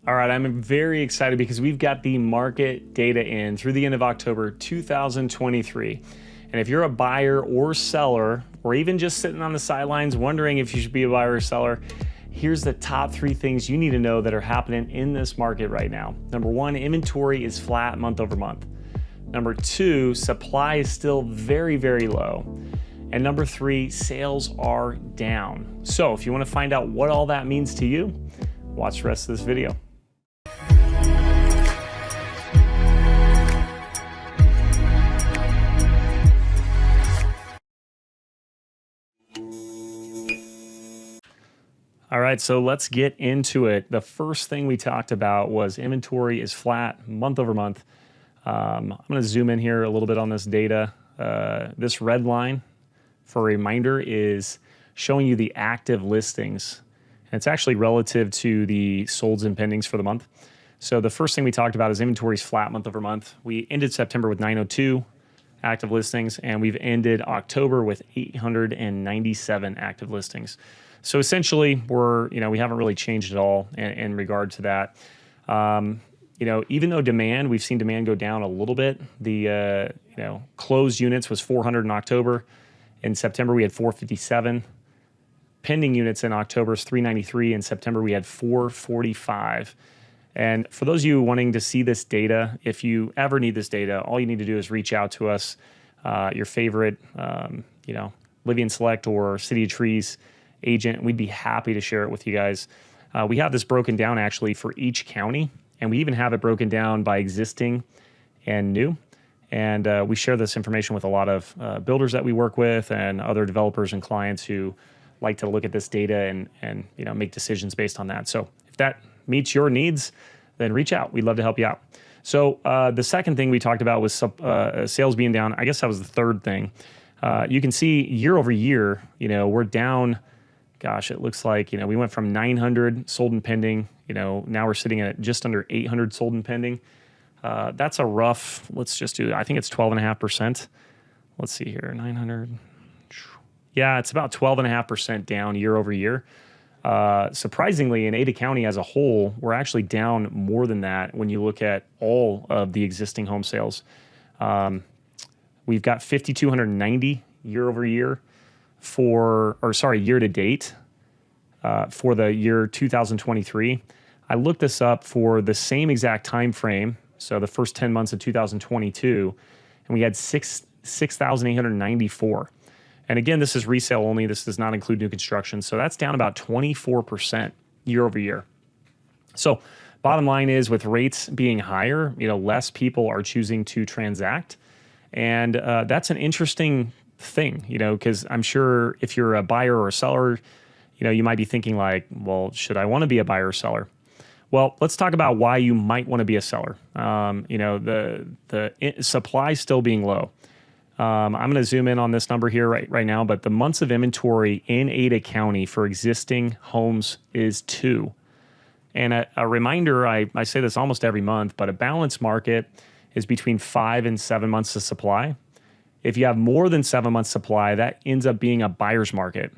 All right, I'm very excited because we've got the market data in through the end of October 2023. And if you're a buyer or seller, or even just sitting on the sidelines wondering if you should be a buyer or seller, here's the top 3 things you need to know that are happening in this market right now. Number 1, inventory is flat month over month. Number 2, supply is still very, very low. And number 3, sales are down. So if you want to find out what all that means to you, watch the rest of this video. All right, so let's get into it. The first thing we talked about was inventory is flat month over month. I'm going to zoom in here a little bit on this data. This red line, for a reminder, is showing you the active listings. And it's actually relative to the solds and pendings for the month. So the first thing we talked about is inventory is flat month over month. We ended September with 902 active listings, and we've ended October with 897 active listings. So essentially, we haven't really changed at all in regard to that. Even though we've seen demand go down a little bit. The closed units was 400 in October. In September, we had 457. Pending units in October is 393. In September, we had 445. And for those of you wanting to see this data, if you ever need this data, all you need to do is reach out to us, your favorite, Living Select or City of Trees agent. We'd be happy to share it with you guys. We have this broken down actually for each county, and we even have it broken down by existing and new. And we share this information with a lot of builders that we work with and other developers and clients who like to look at this data and make decisions based on that. So if that meets your needs, then reach out. We'd love to help you out. So the second thing we talked about was sales being down. I guess that was the third thing. You can see year over year, we're down. Gosh, it looks like, we went from 900 sold and pending, now we're sitting at just under 800 sold and pending. That's a rough, I think it's 12.5%. Let's see here, 900. Yeah, it's about 12.5% down year over year. Surprisingly, in Ada County as a whole, we're actually down more than that when you look at all of the existing home sales. We've got 5,290 year over year. Year to date for the year 2023. I looked this up for the same exact time frame, so the first 10 months of 2022, and we had 6,894. And again, this is resale only. This does not include new construction, so that's down about 24% year over year. So bottom line is, with rates being higher, less people are choosing to transact, and that's an interesting thing, because I'm sure if you're a buyer or a seller, you might be thinking like, well, should I want to be a buyer or seller? Well, let's talk about why you might want to be a seller. The supply still being low. I'm going to zoom in on this number here right now, but the months of inventory in Ada County for existing homes is 2. And a reminder, I say this almost every month, but a balanced market is between 5 and 7 months of supply. If you have more than 7 months supply, that ends up being a buyer's market,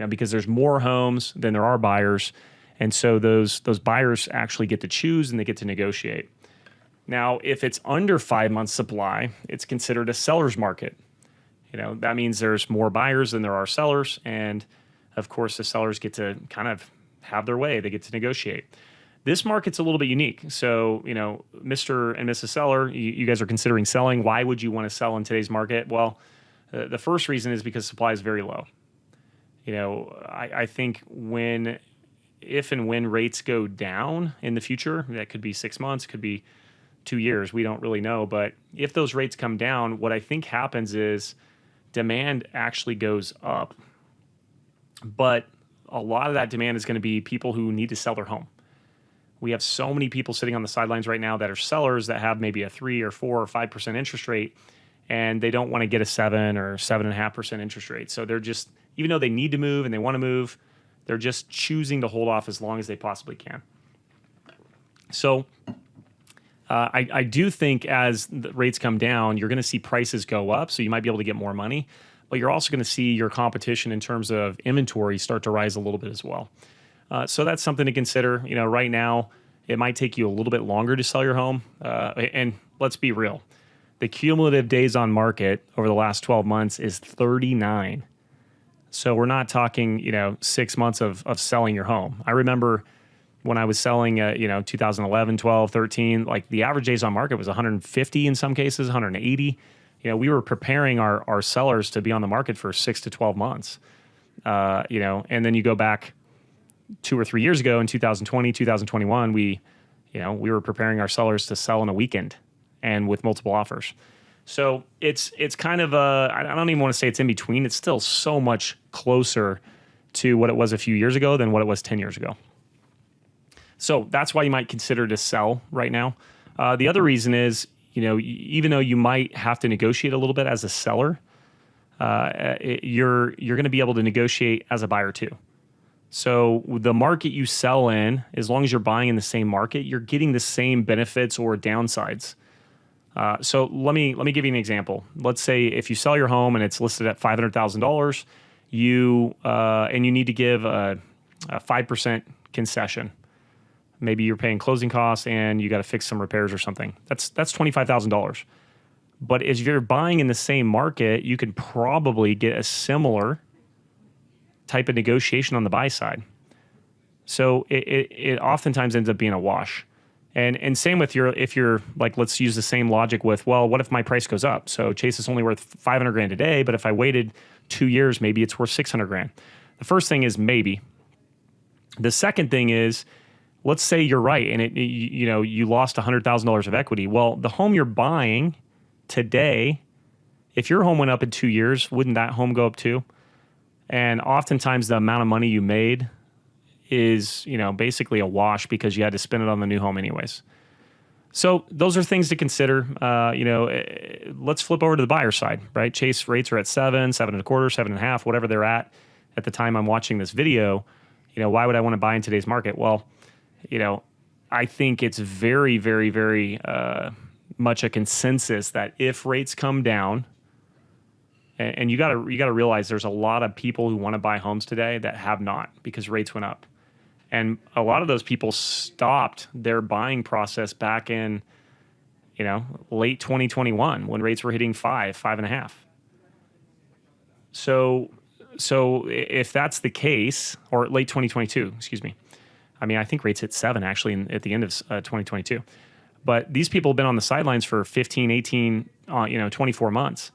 because there's more homes than there are buyers. And so those buyers actually get to choose and they get to negotiate. Now, if it's under 5 months supply, it's considered a seller's market. That means there's more buyers than there are sellers. And of course, the sellers get to kind of have their way. They get to negotiate. This market's a little bit unique. So, Mr. and Mrs. Seller, you guys are considering selling. Why would you want to sell in today's market? Well, the first reason is because supply is very low. I think if and when rates go down in the future, that could be 6 months, could be 2 years. We don't really know. But if those rates come down, what I think happens is demand actually goes up. But a lot of that demand is going to be people who need to sell their home. We have so many people sitting on the sidelines right now that are sellers that have maybe a 3 or 4 or 5% interest rate, and they don't want to get a 7 or 7.5% interest rate. So they're just, even though they need to move and they want to move, they're just choosing to hold off as long as they possibly can. So I do think as the rates come down, you're going to see prices go up. So you might be able to get more money, but you're also going to see your competition in terms of inventory start to rise a little bit as well. So that's something to consider. Right now, it might take you a little bit longer to sell your home. And let's be real. The cumulative days on market over the last 12 months is 39. So we're not talking, 6 months of selling your home. I remember when I was selling, 2011, 12, 13, like the average days on market was 150 in some cases, 180. We were preparing our sellers to be on the market for 6 to 12 months. And then you go back 2 or 3 years ago in 2020, 2021, we were preparing our sellers to sell in a weekend and with multiple offers. So it's kind of I don't even want to say it's in between. It's still so much closer to what it was a few years ago than what it was 10 years ago. So that's why you might consider to sell right now. The other reason is, even though you might have to negotiate a little bit as a seller, you're going to be able to negotiate as a buyer too. So the market you sell in, as long as you're buying in the same market, you're getting the same benefits or downsides. So let me give you an example. Let's say if you sell your home and it's listed at $500,000, and you need to give a 5% concession. Maybe you're paying closing costs and you got to fix some repairs or something. That's $25,000. But if you're buying in the same market, you could probably get a similar type of negotiation on the buy side. So it oftentimes ends up being a wash. And same with if you're like, let's use the same logic with, well, what if my price goes up? So Chase is only worth 500 grand today, but if I waited 2 years, maybe it's worth 600 grand. The first thing is maybe. The second thing is, let's say you're right and you lost $100,000 of equity. Well, the home you're buying today, if your home went up in 2 years, wouldn't that home go up too? And oftentimes the amount of money you made is, basically a wash because you had to spend it on the new home anyways. So those are things to consider. Let's flip over to the buyer side, right? Chase rates are at 7, 7.25, 7.5, whatever they're at the time I'm watching this video. Why would I want to buy in today's market? Well, I think it's very, very, very much a consensus that if rates come down, and you gotta realize there's a lot of people who want to buy homes today that have not because rates went up. And a lot of those people stopped their buying process back in, late 2021 when rates were hitting 5.5. So if that's the case, or late 2022, excuse me. I mean, I think rates hit 7 actually at the end of 2022. But these people have been on the sidelines for 15, 18, 24 months.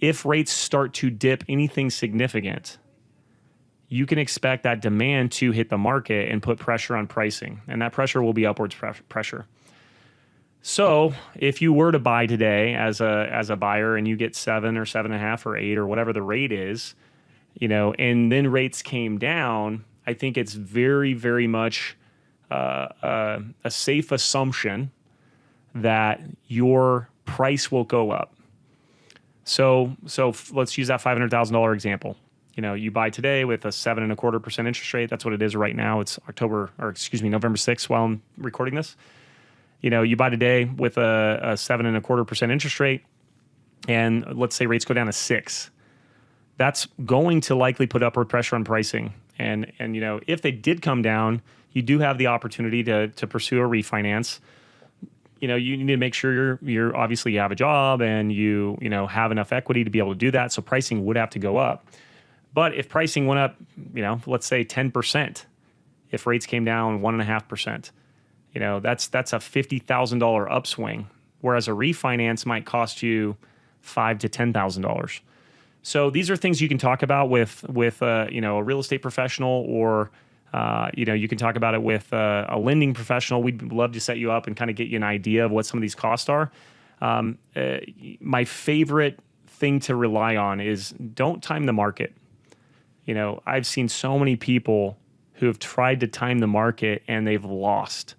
If rates start to dip anything significant, you can expect that demand to hit the market and put pressure on pricing. And that pressure will be upwards pressure. So if you were to buy today as a buyer and you get 7 or 7.5 or 8 or whatever the rate is, and then rates came down, I think it's very, very much a safe assumption that your price will go up. So let's use that $500,000 example. You buy today with a 7.25% interest rate. That's what it is right now. It's November 6th while I'm recording this. You buy today with a 7.25% interest rate, and let's say rates go down to 6. That's going to likely put upward pressure on pricing. And if they did come down, you do have the opportunity to pursue a refinance. You need to make sure you're obviously you have a job and you have enough equity to be able to do that. So pricing would have to go up. But if pricing went up, let's say 10%, if rates came down 1.5%, that's a $50,000 upswing. Whereas a refinance might cost you $5,000 to $10,000. So these are things you can talk about with a real estate professional, or you can talk about it with a lending professional. We'd love to set you up and kind of get you an idea of what some of these costs are. My favorite thing to rely on is don't time the market. I've seen so many people who have tried to time the market and they've lost.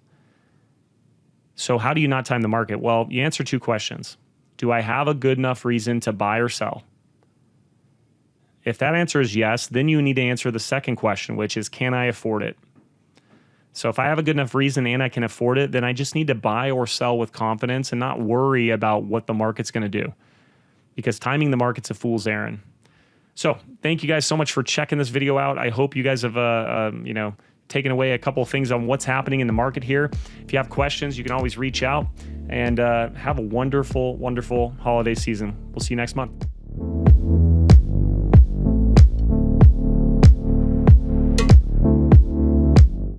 So how do you not time the market? Well, you answer 2 questions. Do I have a good enough reason to buy or sell? If that answer is yes, then you need to answer the second question, which is, can I afford it? So if I have a good enough reason and I can afford it, then I just need to buy or sell with confidence and not worry about what the market's going to do, because timing the market's a fool's errand. So thank you guys so much for checking this video out. I hope you guys have, taken away a couple of things on what's happening in the market here. If you have questions, you can always reach out, and have a wonderful, wonderful holiday season. We'll see you next month.